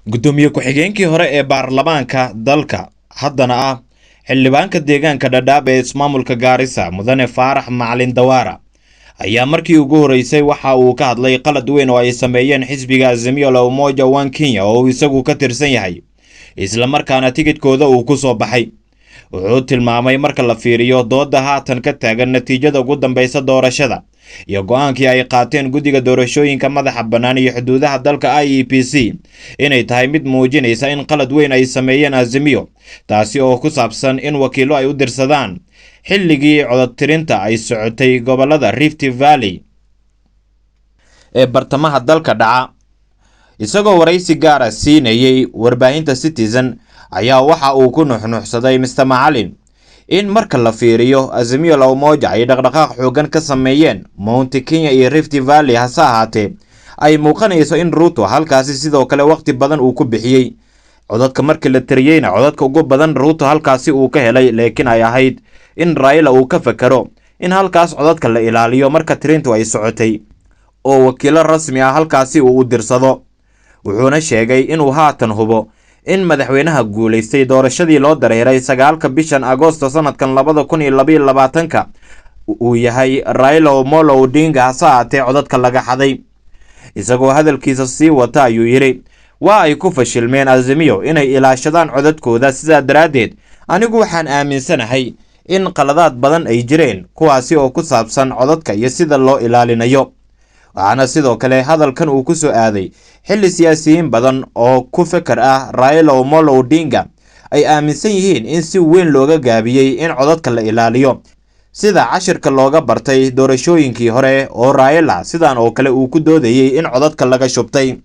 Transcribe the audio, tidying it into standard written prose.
gudoomiye ku-xigeenkii hore ee baarlamaanka dalka haddana ah xildhibaanka deegaanka Dadaab ee ismaamulka Gaarisa mudane Faarax Macalin Dawaara ayaa markii ugu horeysay waxa uu ka hadlay qalad weyn oo ay sameeyeen xisbiga Azimio la Umoja One Kenya oo isagu ka tirsan yahay isla markaana tigidhkooda uu ku soo baxay. wuxuu tilmaamay marka la fiiriyo dooda haatan ka taagan natiijada ugu dambeysa doorashada iyo go'aankii ay qaateen guddiga doorashooyinka madaxa bannaan iyo xuduudaha dalka IEBC inay tahay mid muujinaysa in qalad weyn ay sameeyeen Azimio, taasi oo ku saabsan in wakiilo ay u dirsadaan xilligii codadtirinta ay socotay gobolada Rift Valley ee bartamaha dalka dhaca. isagoo waraysi gaar ah siinayay warbaahinta Citizen ayaa waxa uu ku nuxnuxsaday Mr. Macalin in marka la fiiriyo Azimio la Umoja ay dhaqdhaqaaq xoogan ka sameeyeen Mount Kenya iyo Rift Valley, hase ahaatee ay muuqanayso in Ruto halkaasi sidoo kale waqti badan uu ku bixiyey. codadka markii la tiriyeyna codadka ugu badan Ruto halkaasi uu ka helay, laakiin ay ahayd in Raila uu ka fakaro in halkaas codadka la ilaaliyo marka tirintu ay socotay oo wakiilo rasmi ah halkaasi uu u dirsado. wuxuuna sheegay inuu haatan hubo in madaxweynaha guuleystay doorashadii loo dareeray 9 bishan Agoosto sanadkan 2022 uu yahay Raila Omolo Odinga, hase ahaatee codadka laga xaday. isagoo hadalkiisa sii wata ayuu yiri, waa ay ku fashilmeen Azimio inay ilaashadaan codadkooda, sidaa daraaddeed anigu waxaan aaminsanahay in qaladaad badan ay jireen kuwaasi oo ku saabsan codadka iyo sida loo ilaalinayo. waxaana sidoo kale hadalkan uu ku soo aaday xilli siyaasiyiin badan oo ku fikir ah Raila Omolo Odinga ay aaminsan yihiin in si weyn looga gaabiyey in codadka la ilaaliyo, sida cashirka looga bartay doorashooyinkii hore oo Raila sidaan oo kale uu ku doodayay in codadka laga shubtay.